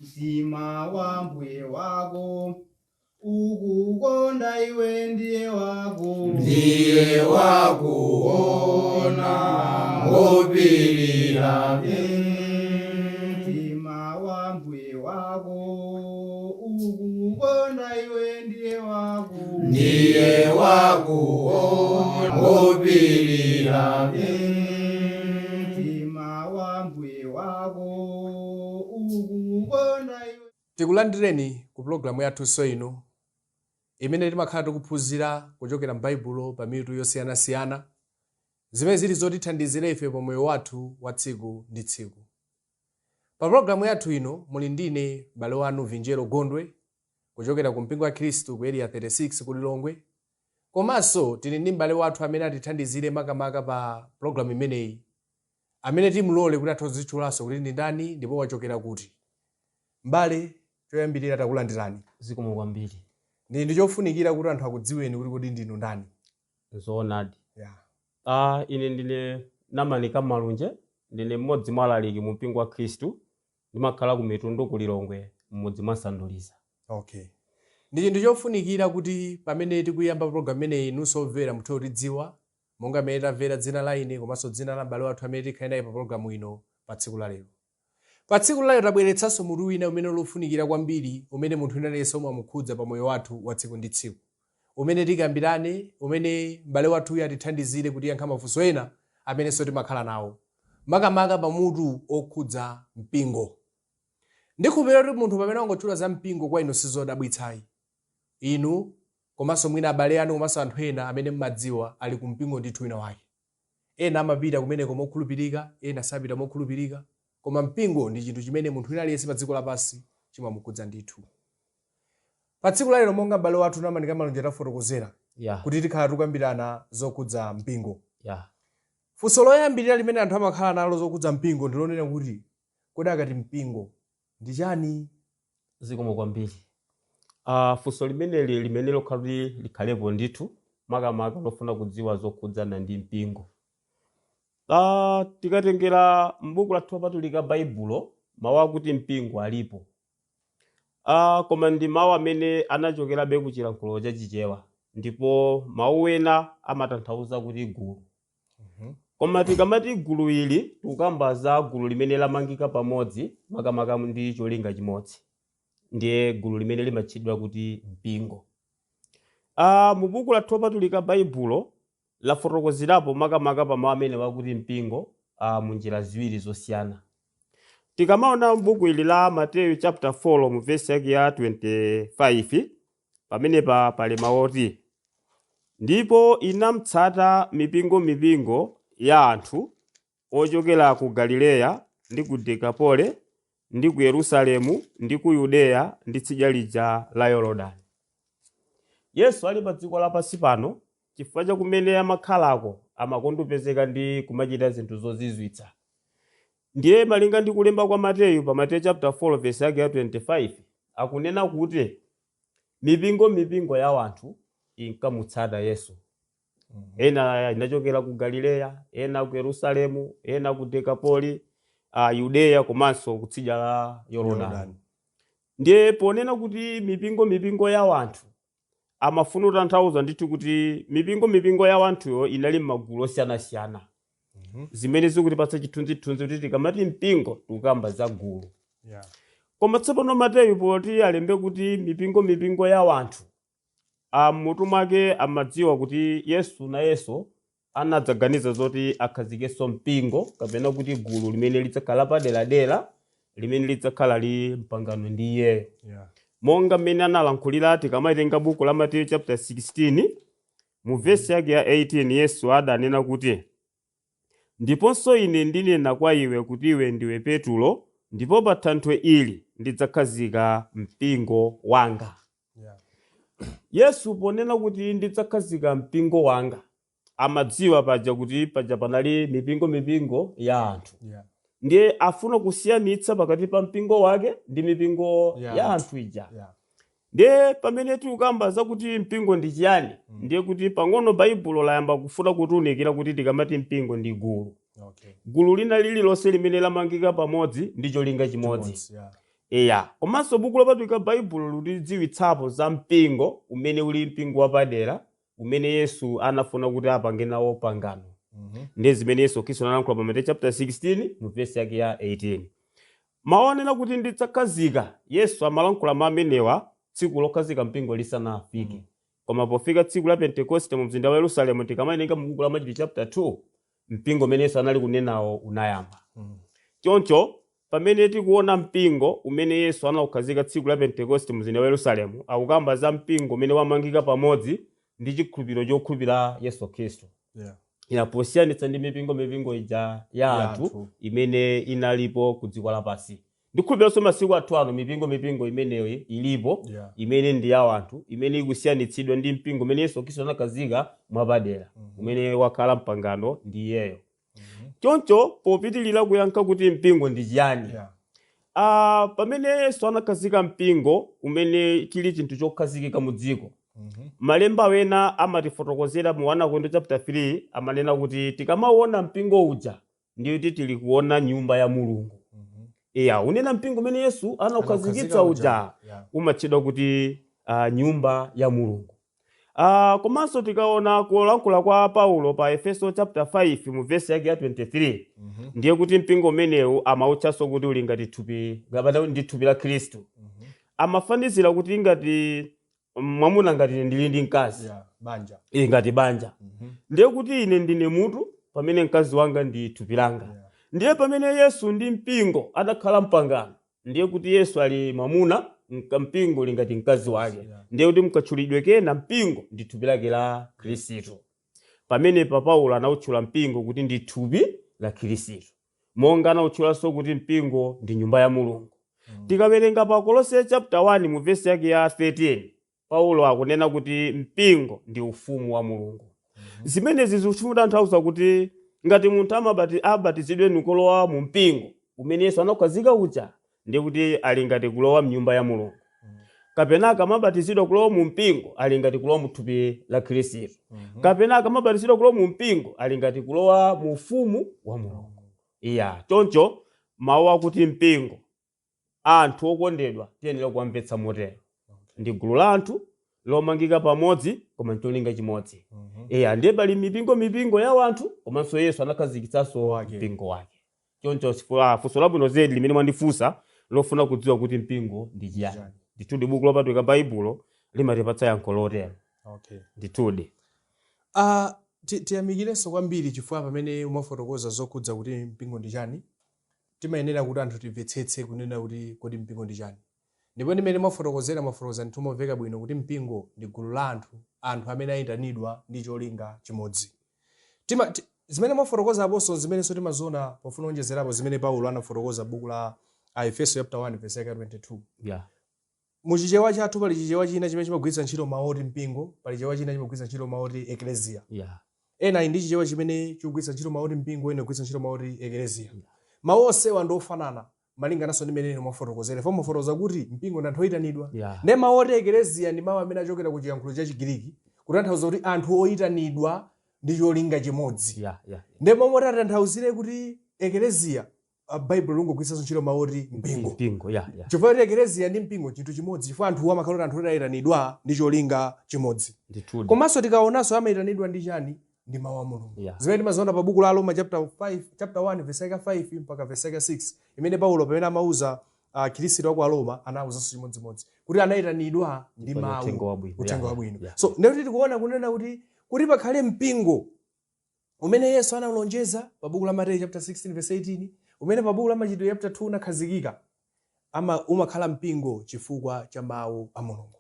mtima wa mbuye wako ukukonda iwe ndiye wakuona wopirira mtima wa mbuye wako ukukonda iwe ndiye wakuona wopirira mtima wa mbuye wako ukukonda iwe. Tikulandireni ku programu yathu ino imene timakhala tikuphunzira kuchokera m'Baibulo pa mitu yosiyanasiyana zimene zili zotithandizira ife pa moyo wathu wa tsiku ndi tsiku. Pa programu yathu ino muli ndine m'bale wanu Vinjero Gondwe kuchokera ku Mpingo wa Khristu ku area 36 ku Lilongwe. Komanso tili ndi m'bale wathu amene atithandizire makamaka pa programu imeneyi amene timulole kuti atozitchulanso kuti ndi ndani ndipo wachokera kuti. M'bale choyambirira takulandirani. Zikomo kwambiri. Ndi chofunikira kuti anthu akudziweni kuti ndinu ndani. Zoonadi. Ine ndine Namani Kamalunje, ndine mmodzi mwa alaliki mu Mpingo wa Khristu, ndimakhala ku Mitundu ku Lilongwe mmodzi mwa Sanduliza. Okay. Ndi chinthu chofunikira kuti pamene tikuyamba program imeneyi inunso omvera muthe kutidziwa monga mmene tamvera dzina la ine komanso dzina la m'bale wathu amene tikhala naye pa programu ino pa tsiku la lero. Pa tsiku la lero tabweretsanso mutu wina umene lofunikira kwambiri umene munthu inalenso umamukhudza pa moyo wathu wa tsiku ndi tsiku. Umene tikambirane, umene m'bale wathu atithandizire kuti yankha mafunso ena amenenso timakhala nawo. Makamaka pa mutu okhudza mpingo. Ndikhulupirira kuti munthu pamene wangotchula za mpingo kwa inu sizodabwitsayi. Inu komanso mwina abale anu komanso anthu ena amene mmadziwa ali ku mpingo ndithu wina wake. Ena amapita kumeneko mokhulupirika, ena sapita mokhulupirika. Koma mpingo ndi chinthu chimene munthu wina aliyense pa dziko lapansi chimamukhudza ndithu. Pa tsiku la lero monga m'bale wathu Namani Kamalunje tafotokozera kuti tikhala tikukambirana zokhudza mpingo. Funso loyambirira limene anthu amakhala nalo zokhudza mpingo ndilonena kuti kodi akati mpingo ndi chani? Zikomo kwambiri. Funso limene lokhala kuti likhalepo ndithu makamaka lofuna kudziwa zokhudzana ndi mpingo. Tikatengera m'buku lathu lopatulika Baibulo mawu akuti mpingo alipo. Koma ndi mawu amene anachokerabe ku chilankhulo cha Chichewa ndipo mawu ena amatanthauza kuti gulu. Koma tikamati gulu ili tikukamba za gulu limene lamangika pamodzi makamaka ndi cholinga chimodzi. Ndiye gulu limene limatchedwa kuti mpingo. Mu buku lathu lopatulika Baibulo lafotokozerapo makamaka pa mawu amene wakuti mpingo mu njira ziwiri zosiyana. Tikamaona buku ili la Mateyu chapter 4 mu verse yake ya 25 pamene pali mawu oti ndipo inamtsata mipingo ya anthu ochokera ku Galileya ndi ku Dekapole ndi ku Yerusalemu ndi ku Yudeya ndi tsidya lija la Yorodani. Yesu ali pa dziko lapansi pano chifukwa cha kumene amakhalako amakondopezeka ndi kumachita zinthu zozizwitsa. Ndiye malinga ndi kulemba kwa Mateyu pa Mateyu chapter 4 verse yake ya 25 akunena kuti mipingo ya anthu inkamutsata Yesu. Ena inachokera ku Galileya, ena ku Yerusalemu, ena ku Dekapoli, Yudeya komanso kutsidya la Yorodani. Ndiye ponena kuti mipingo ya anthu amafuna kutanthauza ndithu kuti mipingo ya anthuyo inali m'magulu osiyanasiyana. Zimene zikutipatsa chithunzithunzi kuti tikamati mpingo tikukamba za gulu. Koma tsopano Mateyu poti alembe kuti mipingo ya anthu mutu mwake amadziwa kuti Yesu anadzaganiza zoti akhazikenso mpingo kapena kuti gulu limene lidzakhala paderadera limene lidzakhala li mpangano ndi iyeyo. Monga mmene analankhulira tikamaitenga buku la Mateyu chapter 16 mu verse yake ya 18 Yesu adanena kuti ndiponso ine ndinena kwa iwe kuti iwe ndiwe Petulo ndipo pa thanthwe ili ndidzakhazika mpingo wanga. Yesu ponena kuti ndidzakhazika mpingo wanga amadziwa paja kuti paja panali mipingo ya anthu. Ndiye afuna kusiyanitsa pakati pa mpingo wake ndi mipingo ya anthu ija. Ndiye pamene tikukamba zakuti mpingo ndi chiyani, ndiye kuti pang'ono Baibulo layamba kufuna kutiunikira kuti tikamati mpingo ndi gulu. Gulu lina lililonse limene lamangika pamodzi ndi cholinga chimodzi. Eya, komanso buku lopatulika Baibulo lutidziwitsapo za mpingo umene uli mpingo wapadera umene Yesu anafuna kuti apange nawo pangano. Ndi zimene Yesu Khristu analankhula pa Mateyu chapter 16 mu verse yake ya 18. Maonena kuti ndidzakhazika, Yesu amalankhula mamenewa tsiku lokhazika mpingo lisanafike. Koma pofika tsiku la Pentekoste mu mzinda wa Yerusalemu tikamawerenga mu buku la Machitidwe chapter 2, mpingo umene Yesu anali kunenawo unayamba. Choncho pamene tikuona mpingo umene Yesu anaukhazika tsiku la Pentekoste mu mzinda wa Yerusalemu, akukamba za mpingo umene wamangika pamodzi ndi chikhulupiriro chokhulupirira Yesu Khristu. Inaposiyanitsa ndi mipingo ija ya anthu imene inalipo ku dziko lapansi. Ndikhulupirira masiku athu ano mipingo imeneyo ilipo, imene ndi ya anthu, imene ikusiyanitsidwa ndi mpingo umene Yesu Khristu anakhazika mwapadera, umene wakhala mpangano ndi iyeyo. Choncho popitilira kuyankha kuti mpingo ndi chiyani. Pamene Yesu anakhazika mpingo umene chili chinthu chokhazikika mu dziko, malemba wena amatifotokozera mu 1 Korinto chapter 3 amanena kuti tikamaona mpingo uja ndiyo tili kuona nyumba ya Mulungu. Unena mpingo umene Yesu anaukhazikitsa uja umatchedwa kuti nyumba ya Mulungu. Komanso tikaona kulankhula kwa Paulo pa Efeso chapter 5 mu verse yake ya 23, ndiye kuti mpingo umenewu amautchanso kuti uli ngati thupi, ngapata ndi thupi la Khristu. Amafanizira kuti ngati mwamuna ngati ndili ndi mkazi, banja. Ngati banja. Ndiye kuti ine ndine mutu pamene mkazi wanga ndi thupi langa. Ndiye pamene Yesu ndi mpingo adakhala mpangano, ndiye kuti Yesu ali mwamuna, mpingo uli ngati mkazi wake. Ndiye kuti mkatchulidwe kena mpingo ndi thupi lake la Khristu. Pamene Paulo anautchula mpingo kuti ndi thupi la Khristu, monga anautchulanso kuti mpingo ndi nyumba ya Mulungu. Tikawerenga pa Kolose chapter 1 mu verse yake ya 13, Paulo akunena kuti mpingo ndi ufumu wa Mulungu. Zimenezi zikutanthauza kuti ngati munthu abatizidwe nukulowa mu mpingo umene Yesu anakhazika uja, ndiye kuti ali ngati kulowa mnyumba ya Mulungu. Kapena akamabatizidwa kulowa mu mpingo ali ngati kulowa mu thupi la Khristu. Kapena akamabatizidwa kulowa mu mpingo ali ngati kulowa mu ufumu wa Mulungu. Choncho mawu akuti mpingo, anthu okondedwa tiyenera kuwamvetsa motero. Ndi gulu la anthu lomangika pamodzi koma ncholinga chimodzi. Ndiye pali mipingo ya anthu, komanso Yesu anakhazikitsanso mpingo wake. Choncho funso labwino zedi limene mwandifunsa lofuna kudziwa kuti mpingo ndi chiyani. Ndithudi buku lopatulika Baibulo limatipatsa yankho lotero. Ndithudi. Tiyamikirenso kwambiri chifukwa pamene umafotokoza zokhudza kuti mpingo ndi chani, timayenera kuti anthu timvetsetse kunena kuti kodi mpingo ndi chani. Ndipo ndimene mafotokoza nditumomveka bwino kuti mpingo ndi gulu la anthu amene ayitanidwa ndi cholinga chimodzi. Zimene mafotokoza aposo zimene so timaziona pofuna onjezerapo zimene Paulo anafotokoza buku la Efeso chapter 1 verse 22. Muchichewa chathu pali chichewa china chimene chimagwiritsa ntchito mawu mpingo, pali chichewa china chimagwiritsa ntchito mawu eklesia. Ena ndi chichewa chimene chikugwiritsa ntchito mawu mpingo, ena kugwiritsa ntchito mawu eklesia. Mawu onsewa ndofanana malingananso ndi mmene mafotokozera. Fo mafotokoza kuti mpingo ndi anthu oyitanidwa. Ne mawu eklesia ndi mawu amene achokera ku chiyankhulo cha Chigiriki, kutanthauza kuti anthu oyitanidwa ndi cholinga chimodzi. Ndi momwe tatanthauzire kuti eklesia, Bible lungogwiritsa ntchito mawu mpingo. Chifukwa kuti eklesia ndi mpingo chinthu chimodzi, chifukwa anthu amakhala anthu oyitanidwa ndi cholinga chimodzi. Komanso tikaonanso amayitanidwa ndi chani? Ndi mawu a Mulungu. Zimene timaziona pa buku la Roma chapter 1 verse 5 mpaka verse 6, imene Paulo pamene amauza Khristu wa Roma anawuzanso chimodzimodzi kuti anayitanidwa ndi mawu uthenga wabwino. So ndikuti tikuona kunena kuti pakhale mpingo umene Yesu analonjeza pa buku la Mateyu chapter 16 verse 18, umene pa buku la Machitidwe chapter 2 unakhazikika, umakhala mpingo chifukwa cha mawu a Mulungu.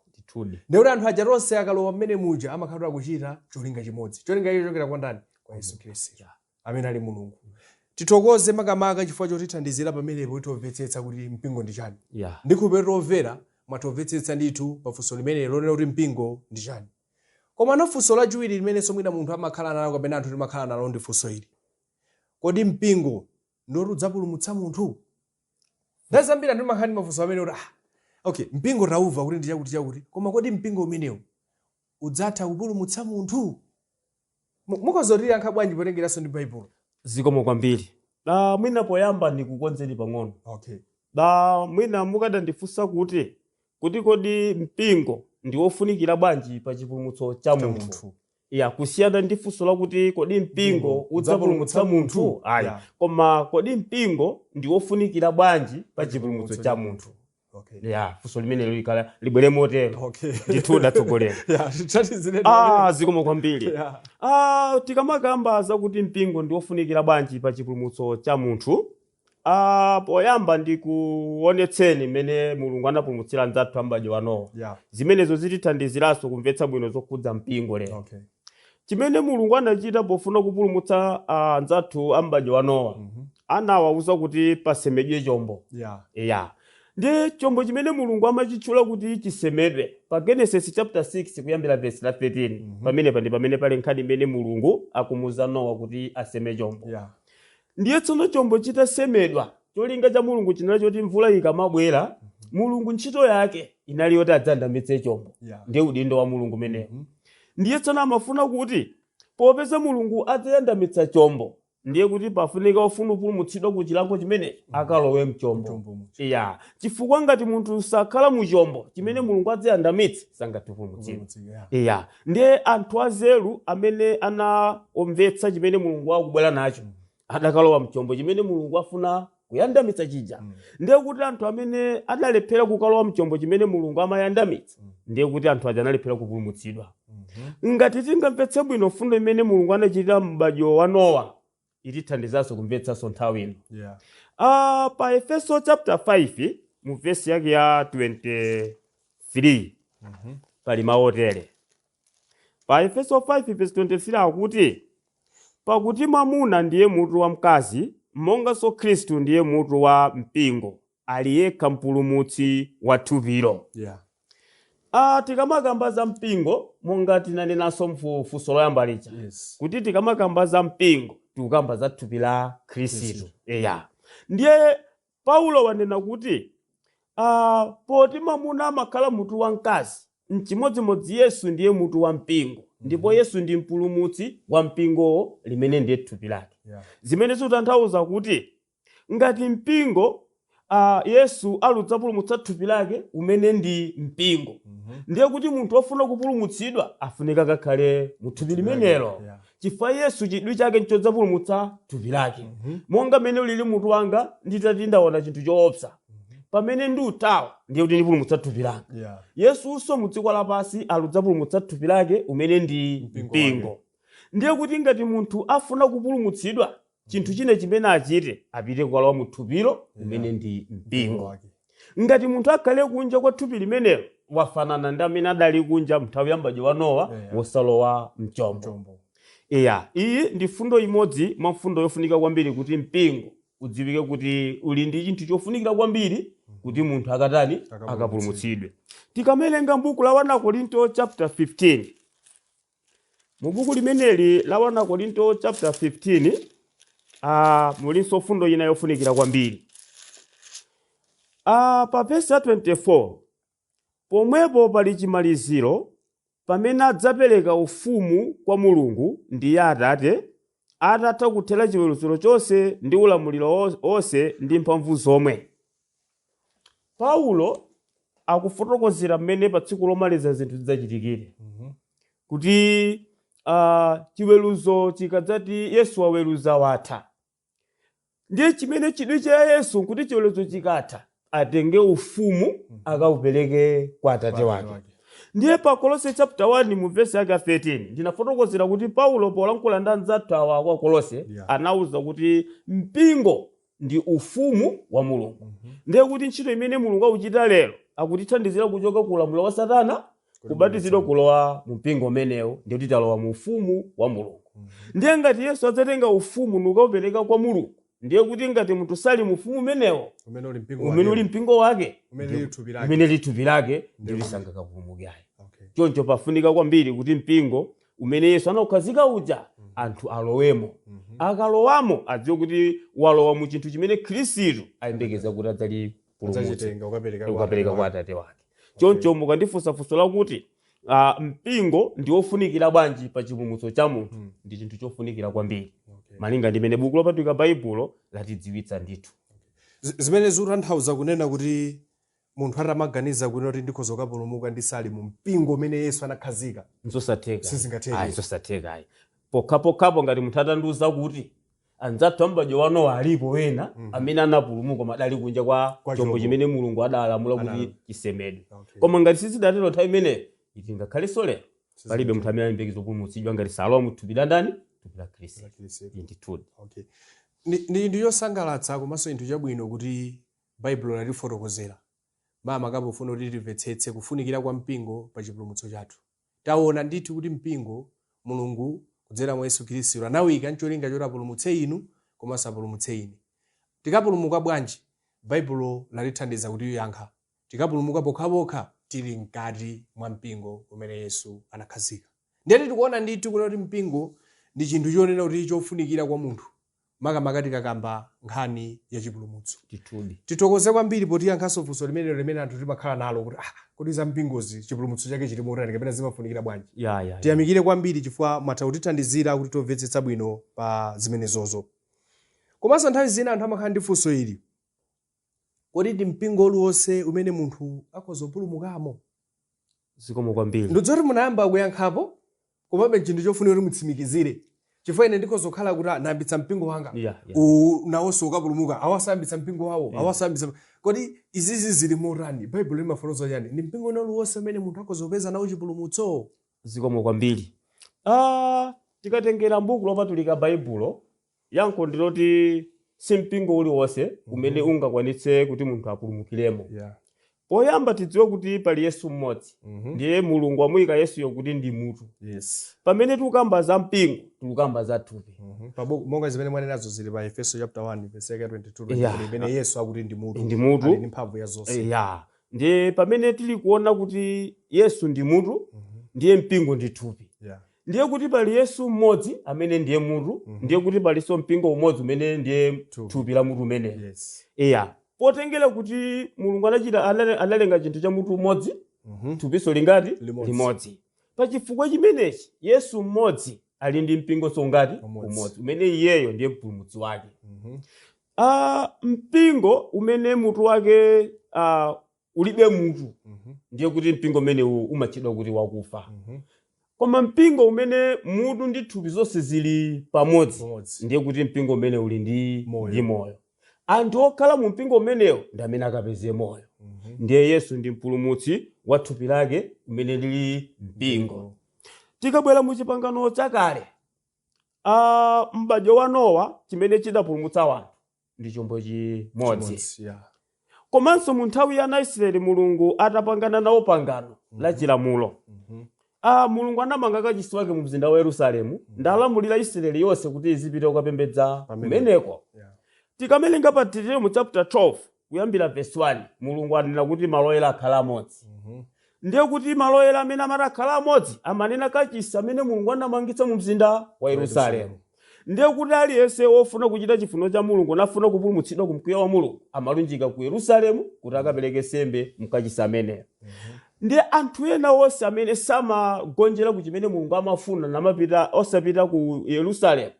Ndikuti anthu aja tonse akalowa mmene muja amakhala kuchita cholinga chimodzi. Cholinga icho chokera kwa ndani? Kwa Yesu Khristu amene ali Mulungu. Titokoze makamaka chifukwa chotithandizira pamenepo titomvetsetsa kuti mpingo ndi chani. Ndikhulupirira omvera mwatomvetsetsa ndithu pafunso limene lonena kuti mpingo ndi chani. Koma nofunso lachiwiri limenenso mwina munthu amakhala nalo kapena anthu timakhala nalo ndi funso ili: kodi mpingo ndiwo udzapulumutsa munthu? Ndazambira ndi makhani mafunso amene kuti mpingo tauva kuti ndi chakuti, koma kodi mpingo umenewu udzatha kupulumutsa munthu? Mukozotiyankha bwanji potengeranso ndi Baibulo? Zikomo kwambiri. Mwina poyamba ndikukonzeni pang'ono. mwina mukadandifunsa kuti kodi mpingo ndi wofunikira bwanji pa chipulumutso cha munthu. Ya kusiyana ndi funso lakuti kodi mpingo udzapulumutsa munthu ayi, koma kodi mpingo ndi wofunikira bwanji pa chipulumutso cha munthu. Ya funso limene likala libwere motero. Ndithu datsogolera. Zikomo kwambiri. Tikamakamba zakuti mpingo ndi wofunikira bwanji pa chipulumutso cha munthu, poyamba ndikuonetseni mmene Mulungu anapulumutsira anzathu ambadwo wanowa. Zimenezo zitithandiziranso kumvetsa bwino zokhudza mpingo lero. Chimene Mulungu anachita pofuna kupulumutsa anzathu ambadwo wanowa, anawawuza kuti pasemedwe chombo. Ndiye chombo chimene Mulungu amachitchula kuti chisemedwe pa Genesis chapter 6 kuyambira verse la 13. Pamene pali nkhani imene Mulungu akumuza Nowa kuti aseme chombo. Ndiye tsono chombo chitasemedwa, cholinga cha Mulungu chinali choti mvula ikamabwera, Mulungu ntchito yake inali yoti adzandamitse chombo. Ndiye udindo wa Mulungu menewo. Ndiye tsono amafuna kuti popeza Mulungu adzayandamitsa chombo, ndiye kuti pafunika ofuna kupulumutsidwa ku chilango chimene akalowe mchombo. Chifukwa ngati munthu sakhala mu chombo chimene Mulungu adzayandamitsa sangatipulumutsidwe. Ndiye anthu azelu amene anaomvetsa chimene Mulungu akubwera nacho adakalowa mchombo chimene Mulungu afuna kuyandamitsa chija. Ndiye kuti anthu amene adalephera kukalowa mchombo chimene Mulungu amayandamitsa, ndiye kuti anthu aja analephera kupulumutsidwa. Ngati tingamvetse bwino fundo imene Mulungu anachitira m'badwo wa Nowa, itithandizanso kumvetsanso nthawi ino. Pa Efeso chapter 5 mu verse yake ya 23 pali maotere. Pa Efeso 5 verse 23 akuti, pakuti mwamuna ndiye mutu wa mkazi, monganso Khristu ndiye mutu wa mpingo, ali yekha mpulumutsi wa thupilo. Tikamakamba za mpingo, monga tinanenanso mfunso loyamba lija, kuti tikamakamba za mpingo tikukamba za thupi la Khristu. Ndiye Paulo wanena kuti poti mwamuna amakhala mutu wa mkazi, mchimodzimodzi Yesu ndiye mutu wa mpingo, ndipo Yesu ndi mpulumutsi wa mpingo limene ndiye thupi lake. Zimene zikutanthauza kuti ngati mpingo Yesu aludzapulumutsa thupi lake umene ndi mpingo, ndiye kuti munthu ofuna kupulumutsidwa afunika kakhale mu thupi limenelo. Chifukwa Yesu chidwi chake nchodzapulumutsa thupi lake. Monga mene ulili mutu wanga nditati ndaona chinthu choopsa, pamene ndi utawa ndiye kuti ndipulumutsa thupi langa. Yesunso mu dziko lapansi aludzapulumutsa thupi lake umene ndi mpingo. Ndiye kuti ngati munthu afuna kupulumutsidwa, chinthu chine chimene achite apite kukalowa mu thupilo umene ndi mpingo. Ngati munthu akhale kunja kwa thupi limenelo, wafanana ndi amene adali kunja mnthawi ya m'badwo wa Nowa wosalowa mchombo. Iyi ndi fundo imodzi mwa mfundo yofunika kwambiri kuti mpingo udziwike kuti uli ndi chinthu chofunikira kwambiri kuti munthu akatani akapulumutsidwe. Tikamelenga mbuku la 1 Korinto chapter 15. Mu buku limeneli la 1 Korinto chapter 15 mulinso fundo ina yofunikira kwambiri. Pa verse 24, pomwepo pali chimaliziro pamene adzapereka ufumu kwa Mulungu ndiye Atate, atatha kuthera chiweruziro chonse ndi ulamuliro onse ndi mphamvu zomwe. Paulo akufotokozera mmene pa tsiku lomaliza zinthu zidzachitikire. Kuti chiweruzo chikadzati Yesu aweruza watha. Ndiye chimene chidwi cha Yesu kuti chiweruzo chikatha atenge ufumu akaupereke kwa Atate wake. Ndiye pa Kolose chapter 1 mu verse yake 13 ndinafotokozera kuti Paulo polankhula ndi anzathu awa kwa Kolose anawuza kuti mpingo ndi ufumu wa Mulungu. Ndiye kuti ntchito imene Mulungu akuchita lero akutithandizira kuchoka ku ulamuliro wa Satana kubatizidwa kulowa mu mpingo umenewo, ndiye kuti talowa mu ufumu wa Mulungu. Ndiye ngati Yesu adzatenga ufumu nukaupereka kwa Mulungu, ndiye kuti ngati munthu sali mu ufumu umenewo umene uli mpingo wake umene lithupi lake ndiye sangakapulumukayi. Choncho pafunika kwambiri kuti mpingo umene Yesu anakhazika uja anthu alowemo. Akalowamo adziwe kuti walowa mu chinthu chimene Khristu ayembekeza kuti adzalipulumutsa ukapereka kwa Atate wake. Choncho mukandifunsa funso lakuti mpingo ndi wofunikira bwanji pa chipulumutso cha munthu, ndi chinthu chofunikira kwambiri malinga ndi mene buku lopatulika Baibulo latidziwitsa ndithu. zimene zikutanthauza kunena kuti munthu atamaganiza kuti ndikhoza kukapulumuka ndisali mu mpingo umene Yesu anakhazika sizingatheke pokhapokhapo ngati munthu atandiuza kuti anzathu ambadyo wano alipo wena amene anapulumuka madali kunja kwa chombo chimene Mulungu adalamula kuti chisemedwe. Koma ngati sizidatero nthawi imeneyo iti ngakhalenso lero palibe munthu amene alimbekiza kupulumutsidwa ngati salowa mu thupi la ndani, thupi la Khristu. Ndithudi. Ndi yosangalatsa komanso chinthu chabwino kuti Baibulo latifotokozera mama kapofuna kuti timvetsetse kufunikira kwa mpingo pa chipulumutso chathu. Taona ndithu kuti mpingo Mulungu kudzera mwa Yesu Khristu anawika ncholinga choti apulumutse inu komanso apulumutse ine. Tikapulumuka bwanji? Baibulo lalithandiza kuti yankha. Tikapulumuka pokhapokha tili mkati mwa mpingo umene Yesu anakhazika. Ndiye tikuona ndithu kuti mpingo ndi chinthu chonena kuti chofunikira kwa munthu. Makamaka tikakamba nkhani ya chipulumutso. Titokoze kwambiri poti yankhaso funso limene anthu timakhala nalo kuti kodi za mpingozi chipulumutso chake chili motani kapena zimafunikira bwanji. Tiyamikire kwambiri chifukwa mwatha kutithandizira kuti timvetsetsa bwino pa zimenezozo. Komanso nthawi zina anthu amakhala ndi funso ili. Kodi ndi mpingo uliwonse umene munthu akhoza kupulumukamo? Zikomo kwambiri. Ndidzoti munayamba kuyankhapo komabe chinthu chofunika kuti mutsimikizire. Chifukwa ine ndikhoza kukhala kuti nayambitsa mpingo wanga nawonso ukapulumuka awasayambitsa mpingo wawo awasayambitsa. Kodi izizi zili motani? Baibulo limafotokoza chani? Ndi mpingo uliwonse umene munthu akhoza kupeza nawo chipulumutso? Zikomo kwambiri. Tikatengera mbuku lopatulika Baibulo yankho ndiloti si mpingo uliwonse umene ungakwanitse kuti munthu apulumukiremo. Poyamba tidziwe kuti pali Yesu mmodzi. Ndiye Mulungu amuyika Yesuyo kuti ndi mutu. Pamene tikukamba za mpingo tikukamba za thupi. Monga zimene mwanenazo zili pa Efeso chapter 1 verse 22 imene Yesu akuti ndi mutu. Ali ndi mphamvu ya zonse. Ndiye pamene tili kuona kuti Yesu ndi mutu, ndiye mpingo ndi thupi. Ndiye kuti pali Yesu mmodzi amene ndiye mutu, ndiye kuti palinso mpingo umodzi umene ndiye thupi la mutu umene. Potengera kuti Mulungu analenga chinthu cha mutu umodzi, thupiso lingati limodzi. Pa chifukwa chimenechi Yesu mmodzi ali ndi mpingo songati umodzi umene iyeyo ndiye mpulumutsi wake. Mpingo umene mutu wake ulibe mutu, ndiye kuti mpingo umene umachedwa kuti wakufa. Koma mpingo umene mutu ndi thupi zonse zili pamodzi, ndiye kuti mpingo umene uli ndi moyo. Anthu okhala mu mpingo umenewo ndi amene akapeze moyo. Ndiye Yesu ndi mpulumutsi wa thupi lake umene lili mpingo. Tikabwera mu chipangano chakale, m'badwo wa Nowa chimene chidapulumutsa wanthu ndi chombo chimodzi. Komanso mu nthawi ya Israeli Mulungu atapangana nawo pangano la chilamulo. Mulungu anamanga kachisi wake mu mzinda wa Yerusalemu ndalamulira Israeli yonse kuti izipita kukapembedza kumeneko. Tikamelenga pa Deuteronomy chapter 12 kuyambira verse 1 Mulungu anena kuti maloyera akhala amodzi. Ndiye kuti maloyera amene amakhala amodzi amanena kachisi amene Mulungu anamangitsa mu mzinda wa Yerusalemu. Ndiye kuti aliyense wofuna kuchita chifuniro cha Mulungu nafuna kupulumutsidwa ku mkwiyo wa Mulungu amalunjika ku Yerusalemu kuti akapereke sembe mkachisi ameneyo. Ndiye anthu ena onse amene samagonjera ku chimene Mulungu amafuna namapita osapita ku Yerusalemu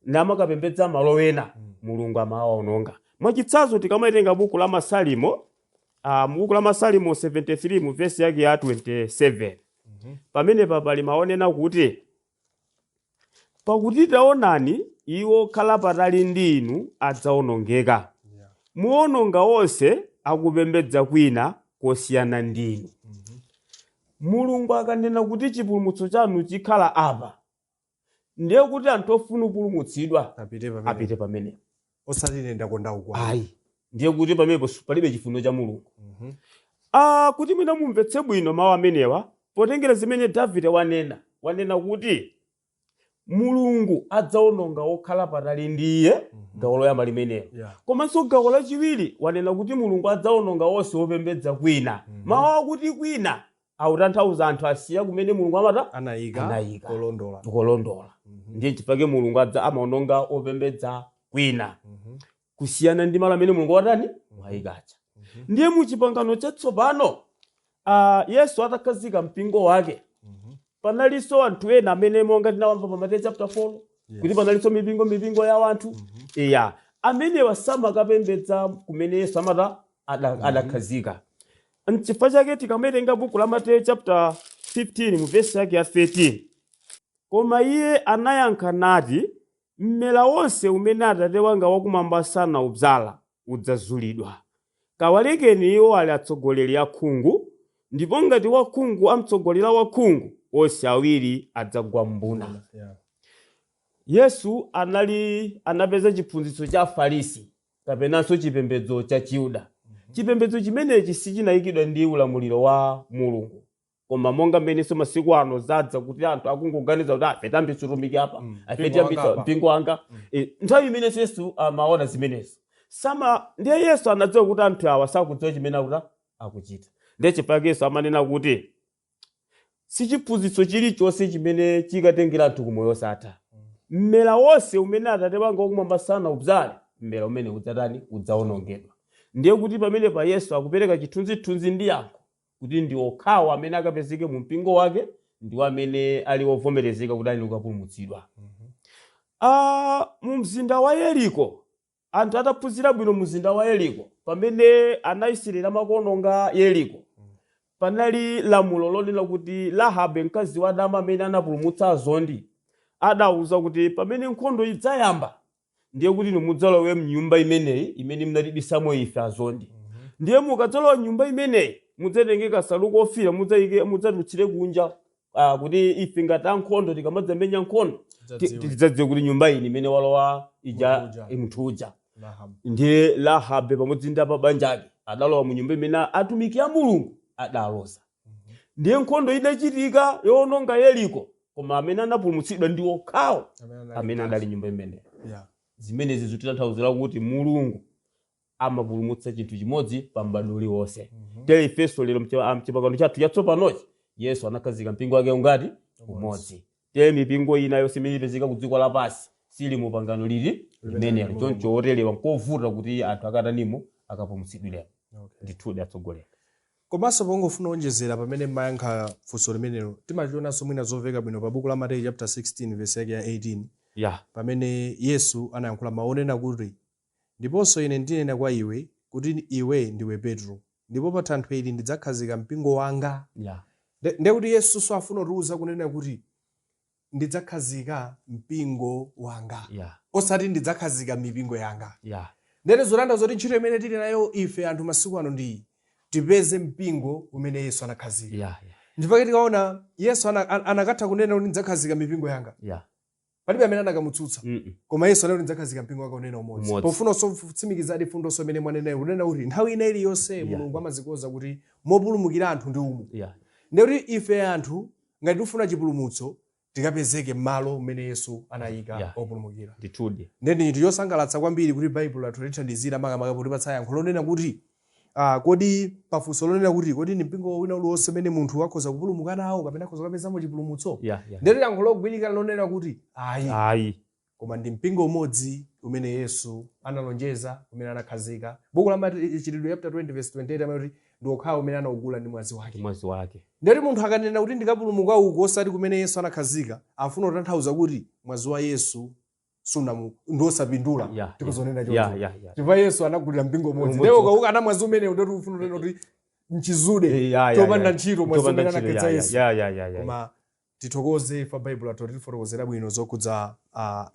namakapembedza malo ena Mulungu amawaononga. Mwachitsanzo tikamaitenga buku la Masalimo, buku la Masalimo 73 mu verse yake ya 27. Pamene pali maonena kuti pakuti taonani iwo khala patali ndi inu adzaonongeka. Muononga onse akupembedza kwina kosiyana ndinu. Mulungu akanena kuti chipulumutso chanu chikhala apa, ndiye kuti anthu ofuna kupulumutsidwa apite pamene. Osati nenda kondawo kwa. Ndiye kuti pamene palibe chifuniro cha Mulungu. Kuti mwina mumvetse bwino mawu amenewa, potengera zimene Davide wanena kuti Mulungu adzaononga okhala patali ndi iye, gawo loyamba limenelo. Komanso gawo lachiwiri wanena kuti Mulungu adzaononga onse opembedza kwina. Mawu akuti kwina autanthauza anthu asiya kumene Mulungu amata anayika kolondola. Ndiye chifukwa Mulungu amaononga opembedza kwina kusiyana ndi malo amene Mulungu watani mwayikacha. Ndiye mu chipangano chatsopano Yesu atakhazika mpingo wake, panalinso anthu ena amene monga tinawamva pa Mateyu chapter 4 kuti panalinso mipingo ya wanthu. amenewa samakapembedza kumene Yesu adakhazika. N'chifukwa chake tikawerenga buku la Mateyu chapter 15 mu verse yake ya 13, koma iye anayankha nati, mmela wonse umene Atate wanga wakumwamba sanaudzala udzazulidwa. Kawalekeni iwo ali atsogoleri akhungu, ndipo ngati wakhungu amtsogolera wakhungu, onse awiri adzagwa mbuna. Yesu anapeza chiphunzitso cha Farisi kapenanso chipembedzo cha Chiyuda. Chipembedzo chimenechi sichinayikidwa ndi ulamuliro wa Mulungu, koma monga mmenenso masiku ano zadza kuti anthu akungoganiza kuti afe tambitsa utumiki apa, afe tambitsa mpingo wanga. Nthawi imenenso Yesu amaona zimenezo. Ndiye Yesu anadziwa kuti anthu awa sakudziwa chimene akuchita. Ndiye chifukwa Yesu amanena kuti si chiphunzitso chilichonse chimene chikatengera anthu kumoyo osatha. Mmela wonse umene Atate wanga wakumwamba sanaudzala, mmela umene udzawonongedwa. Ndiye kuti pamene pa Yesu akupereka chithunzithunzi ndi yankho kuti ndi okhawo amene akapezeke mu mpingo wake ndiwo amene ali ovomerezeka kuti ali ukapulumutsidwa. Mu mzinda wa Yeriko, anthu ataphunzira bwino mu mzinda wa Yeriko, pamene anayisirira makononga Yeriko, panali lamulo lonena kuti Rahabe mkazi wa dama amene anapulumutsa azondi adauza kuti pamene nkhondo idzayamba ndiye kuti mudzalowe mnyumba imeneyi imene mnatibisamo ife azondi. Ndiye mukadzalowa nyumba imeneyi mudzatenge kasalu ofira mudzatutsire kunja, kuti ife ngati ankhondo tikamadzamenya nkhondo tidzadziwe kuti nyumba iyi imene walowa ija munthu uja. Ndiye Rahabe pamodzi ndi abanja ake adalowa mu nyumba imene atumiki a Mulungu adaloza. Ndiye nkhondo idachitika yowononga Yeriko, koma amene anapulumutsidwa ndi okhawo amene adali nyumba imeneyi. Zimenezi zikutanthauzira kuti Mulungu amapulumutsa chinthu chimodzi pa m'badwo uliwonse. Tere ifenso lero mchipangano chathu chatsopanochi Yesu anakhazika mpingo wake ungati umodzi. Tere mipingo ina yonse imene ipezeka ku dziko lapansi sili mu pangano lili limenelo. Choncho otelewa nkovuta kuti anthu akatanimo akapulumutsidwiremo. Ndithu atsogolera. Komanso pongofuna onjezera pamene mayankha funso limenelo, timachionanso mwina zoveka bwino pa buku la Mateyu chapter 16 verse yake ya 18. Pamene Yesu anayankhula maonena kuti ndiponso ine ndinena kwa iwe kuti iwe ndiwe Petro, ndipo pa thanthwe ili ndidzakhazika mpingo wanga. Ndiye kuti Yesu afuna kutiwuza kunena kuti ndidzakhazika mpingo wanga, osati ndidzakhazika mipingo yanga. Ndene zolanda zoti ntchito imene tili nayo ife anthu masiku ano ndi tipeze mpingo umene Yesu anakhazika. Ndipake tikaona Yesu anakatha kunena kuti ndidzakhazika mipingo yanga, palibe amene anakamutsutsa. Koma Yesu anati ndidzakhazika mpingo wake unena umodzi. Pofuna kutsimikiza funso imene mwanena kunena kuti nthawi ina iliyonse Mulungu amazikoza kuti mopulumukira anthu ndi umu. Ndiye kuti ife anthu ngati tifuna chipulumutso tikapezeke malo umene Yesu anayika opulumukira. Ndiye ndi chinthu chosangalatsa kwambiri kuti Baibulo lathu lithandizira makamaka kutipatsa yankho lonena kuti kodi pafunso lonena kuti kodi ni mpingo wina uliwonse umene munthu akhoza kupulumuka nawo kapena akhoza kupezamo chipulumutso. Ndiye yankho logwirika lonena kuti ayi, koma ndi mpingo umodzi umene Yesu analonjeza, umene anakhazika. Buku la Machitidwe chapter 20 verse 28 amati ndi okhawo umene anaugula ndi mwazi wake. Ndiye munthu akanena kuti ndikapulumuka uko osati kumene Yesu anakhazika, afuna kutanthauza kuti mwazi wa Yesu ndosapindula. Tikuzonena choncho chifukwa Yesu anagulira mpingo umodzi. Ndiye ukauka ana mwazi umene ndoti ufuna kunena kuti mchizude chopanda ntchito mwazi umene anakhetsa Yesu. Koma tithokoze fa Baibulo lathu tifotokozera bwino zokudza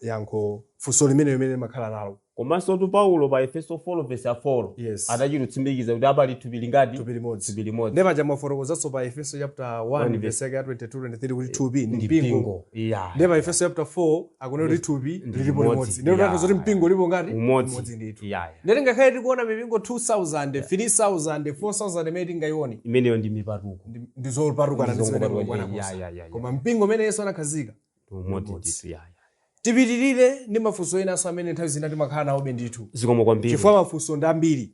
yankho funso limene makhala nalo. Komanso tu Paulo pa Efeso 4 verse 4 adachitsimikiza kuti apali thupi lingati thupi limodzi. Ndipo paja mafotokozanso pa Efeso chapter 1 verse 22-23 kuti thupi ndi mpingo. Ndipo pa Efeso chapter 4 akunena kuti thupi lilipo limodzi. Ndipo tanthauza kuti mpingo lipo ngati umodzi ndithu. Ndipo ngakhale tikuona mipingo 2000 3000 4000 imene tingayione imeneyo ndi mipatuko, ndi zopatuka ndi zimene koma mpingo umene Yesu anakhazika umodzi ndithu. Tipitirire ndi mafunso ena amene nthawi zina timakhala nawo ndithu. Zikomo kwambiri. Chifukwa mafunso ndi ambiri.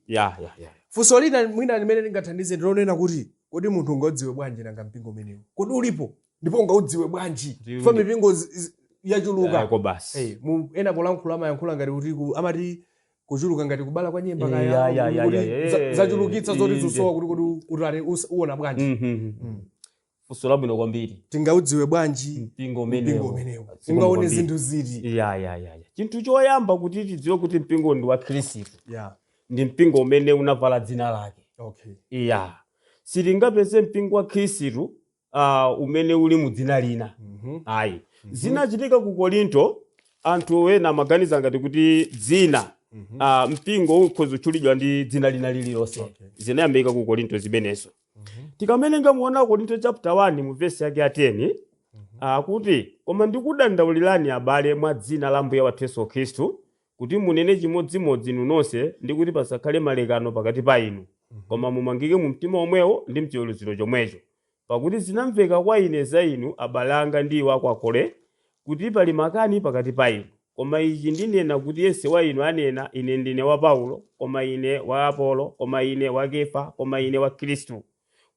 Funso lina mwina limene lingathandize ndilonena kuti kodi munthu ungadziwe bwanji nanga mpingo umenewu? Kodi ulipo? Ndipo ungaudziwe bwanji? Chifukwa mipingo yachuluka. Ena polankhula amayankhula ngati kuti amati kuchuluka ngati kubala kwa nyemba kaya. Zachulukitsa zoti zusowa kuti kodi uona bwanji. funso labwino kwambiri. Tingaudziwe bwanji mpingo umenewo. Ungaone zinthu ziti. Chinthu choyamba kuti tidziwe kuti mpingo ndi wa Khristu. Ndi mpingo umene unavala dzina lake. Sitingapeze mpingo wa Khristu umene uli mu dzina lina. Zinachitika ku Korinto, anthu ena amaganiza ngati kuti dzina mpingo ukhoza kutchulidwa ndi dzina lina lililonse. Zinayambika ku Korinto zimenezo. Tikamenenga muona Korinto chapter 1 mu verse yake ya 10, kuti koma ndikudandaulirani abale mwa dzina la Ambuye wathu Yesu Khristu kuti munene chimodzimodzi inu nonse ndi kuti pasakhale malekano pakati pa inu, koma mumangike mu mtima omwewo ndi mchiweruziro chomwecho. Pakuti zinamveka kwa ine za inu abale anga ndi iwo a Kole kuti pali makani pakati pa inu. Koma ichi ndinena kuti yense wa inu anena ine ndine wa Paulo, koma ine wa Apolo, koma ine wa Kefa, koma ine wa Khristu.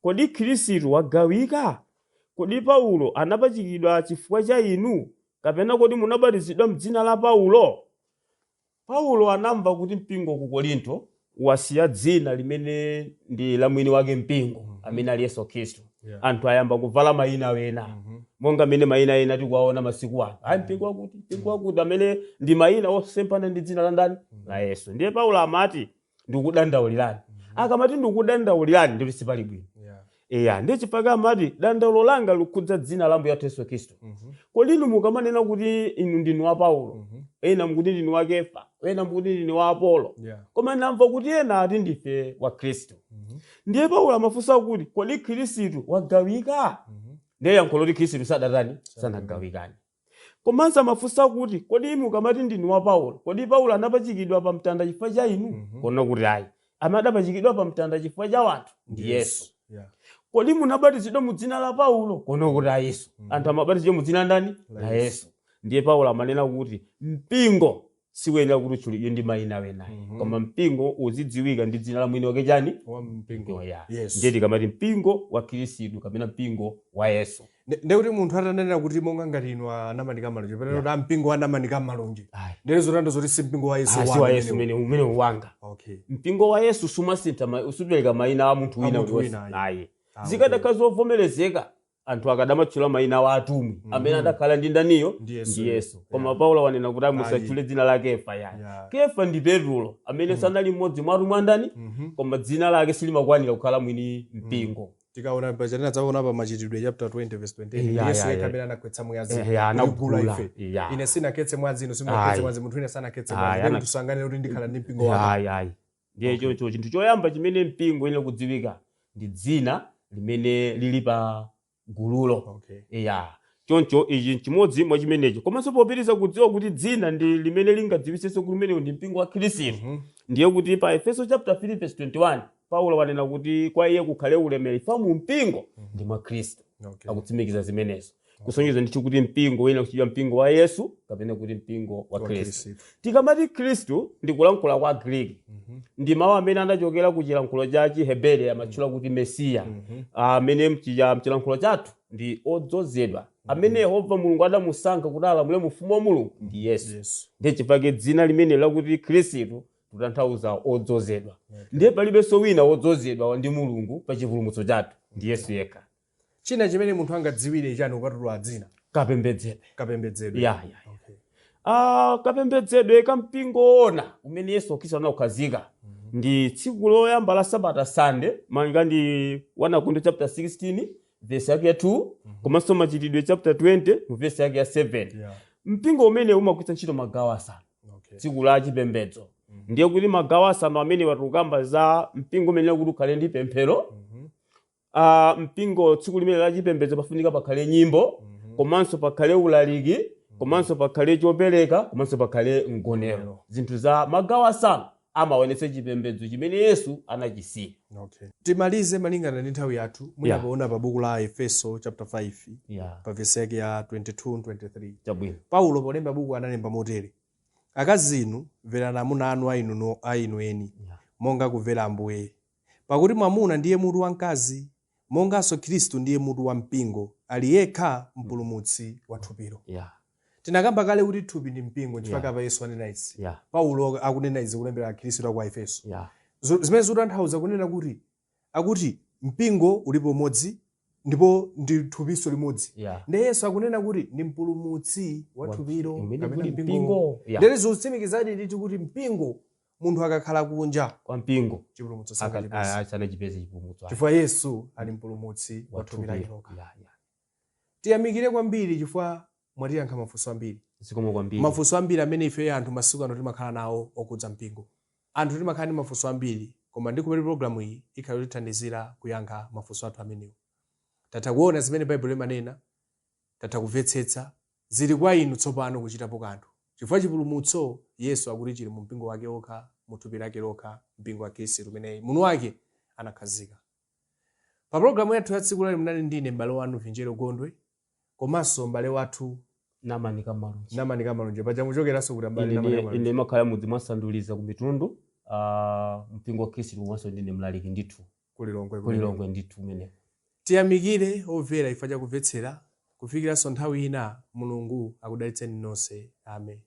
Kodi Khristu wagawika? Kodi Paulo anapachikidwa chifukwa cha inu? Kapena kodi munabatizidwa m'dzina la Paulo? Paulo anamva kuti mpingo ku Korinto wasiya dzina limene ndi la mwini wake mpingo, amene ali Yesu Khristu. Anthu ayamba kuvala mayina wena. Monga mene mayina ena tikuwaona masiku ano. Mpingo wakuti amene ndi mayina osempana ndi dzina la ndani? La Yesu. Ndiye Paulo amati ndikudandaulirani. Akamati ndikudandaulirani ndi sipali bwino. Ndiye chifukwa amati dandaulo langa likhudza dzina la Ambuye wathu Yesu Khristu. Kodi inu mukamanena kuti inu ndinu wa Paulo, ena mukuti ndinu wa Kefa, ena mukuti ndinu wa Apolo, koma namva kuti ena ati ndife wa Khristu. Ndiye Paulo amafunsa kuti kodi Khristu wagawika? Ndiye yankho loti Khristu sadatani sanagawikani. Komanso amafunsa kuti kodi inu mukamati ndinu wa Paulo, kodi Paulo anapachikidwa pa mtanda chifukwa cha inu? Kona kuti ayi. Amadapachikidwa pa mtanda chifukwa cha wanthu ndi Yesu. Kodi munabatizidwa mu dzina la Paulo? Kona kuti ayi Yesu. Anthu amabatizidwa mu dzina ndani? La Yesu. Ndiye Paulo amanena kuti mpingo siwenera kuti utchulidwe ndi mayina wena. Koma mpingo uzidziwika ndi dzina la mwini wake chani? Wa mpingo. Ndiye tikamati mpingo wa Khristu kapena mpingo wa Yesu. Ndekuti munthu atanena kuti monga ngati inu anamanika malonje, pena kuti mpingo anamanika malonje. Ndiye zotanda zoti si mpingo wa Yesu wa Yesu umene wanga. Mpingo wa Yesu sumasintha usupereka mayina a munthu wina uliwonse. Zikadakhala zovomerezeka anthu akadamatchula mayina wa atumwi amene adakhala ndi ndaniyo ndi Yesu. Koma Paulo wanena kuti musatchule dzina la Kefa yani. Kefa ndi Petro amene sanali mmodzi mwa atumwi andani, koma dzina lake silimakwanira kukhala mwini mpingo. Tikaona pachana zaona pa machitidwe chapter 20 verse 28 Yesu yekamene anakwetsa mwazi anagula ife. Ine sinaketse mwazi ino simaketse mwazi munthu ine sanaketse mwazi kuti tusangane kuti ndikhala ndi mpingo wake. Ndiye chocho chinthu choyamba chimene mpingo ine kudziwika ndi dzina limene lili pa gululo. Choncho ichi chimodzi mwa chimenecho. Komanso popitiriza kudziwa kuti dzina ndi limene lingadziwisenso kuti umenewu ndi mpingo wa Khristu. Ndiye kuti pa Efeso chapter 3 verse 21 Paulo wanena kuti kwa iye kukhale ulemerero mu mpingo ndi mwa Khristu. Akutsimikiza zimenezo. Kusonyeza ndicho kuti mpingo wina kuchidwa mpingo wa Yesu kapena kuti mpingo wa Khristu. Tikamati Khristu ndi kulankhula kwa Greek. Ndi mawu amene anachokera ku chilankhulo cha Chihebere amatchula kuti Mesiya. Amene mchilankhulo chathu ndi odzozedwa. Amene Yehova Mulungu adamusankha kuti alamule mu ufumu wa Mulungu ndi Yesu. Ndiye chifukwa dzina limene lakuti Khristu kutanthauza odzozedwa. Ndiye palibenso wina odzozedwa ndi Mulungu pa chipulumutso chathu ndi Yesu yekha. China chimene munthu angadziwire chani ukatulwa dzina? Kapembedzedwe. Kapembedzedwe kampingo ona umene Yesu Khristu anakhazika ndi tsiku loyamba la Sabata Sunday, manga ndi 1 Korinto chapter 16 verse yake ya 2, komanso machitidwe chapter 20 verse yake ya 7. Mpingo umene umagwiritsa ntchito magawo asanu. Tsiku la chipembedzo. Ndiye kuti magawo asanu amene watukamba za mpingo umene kuti ukhale ndi pemphero. Mpingo tsiku limene la chipembedzo pafunika pakhale nyimbo, komanso pakhale ulaliki, komanso pakhale chopereka, komanso pakhale mgonero. Zinthu za magawo asanu amaonetsa chipembedzo chimene Yesu anachisiya. Timalize malingana ndi nthawi yathu. Munapoona pa buku la Efeso chapter 5 pa verse yake ya 22-23. Paulo polemba buku analemba motere: akazi inu mverani amuna anu ainu eni, monga kumvera Ambuye. Pakuti mwamuna ndiye mutu wa mkazi, monganso Khristu ndiye mutu wa mpingo, ali yekha mpulumutsi wa thupilo. Tinakamba kale kuti thupi ndi mpingo chifukwa pa Yesu anena izi. Paulo akunena izi kulembera Khristu kwa Efeso. Zimene zikutanthauza kunena kuti akuti mpingo ulipo modzi, ndipo ndi thupiso limodzi. Yeah. Ndi Yesu akunena kuti ndi mpulumutsi wa thupilo Imene kapena kuli mpingo. mpingo. Yeah. Ndere zotsimikizadi nditi kuti mpingo munthu akakhala kunja Kwa mpingo chipulumutso sangachipeza. asana chipeze chipulumutso. Chifukwa Yesu ali mpulumutsi wa thupilo lokha. Yeah. Tiyamikire kwambiri chifukwa mwatiyankha mafunso ambiri. Zikomo kwambiri. Mafunso ambiri amene ife anthu masiku ano timakhala nawo okudza mpingo. Anthu timakhala ndi mafunso ambiri, koma ndi kumene programu iyi ikhala yotithandizira kuyankha mafunso athu amenewo. Tatha kuona zimene Baibulo imanena, tatha kumvetsetsa, zili kwa inu tsopano kuchitapo kanthu. Chifukwa chipulumutso Yesu akuti chili mu mpingo wake okha, mu thupi lake lokha, mpingo wa Khristu umene mwini wake anakhazika. Pa programu yathu ya tsiku lali mnali ndine m'bale wanu Vinjero Gondwe, komanso m'bale wathu Namanika Malonje. Paja muchokeranso kuti m'bale Namanika Malonje. Ine makhala mudzi mwasanduliza ku mitundu, mpingo wa Khristu komanso ndine mlaliki ndithu. Kulilongwe ndithu umene. Tiyamikire omvera chifukwa cha kumvetsera. Kufikiranso nthawi ina, Mulungu akudalitseni nonse. Amen.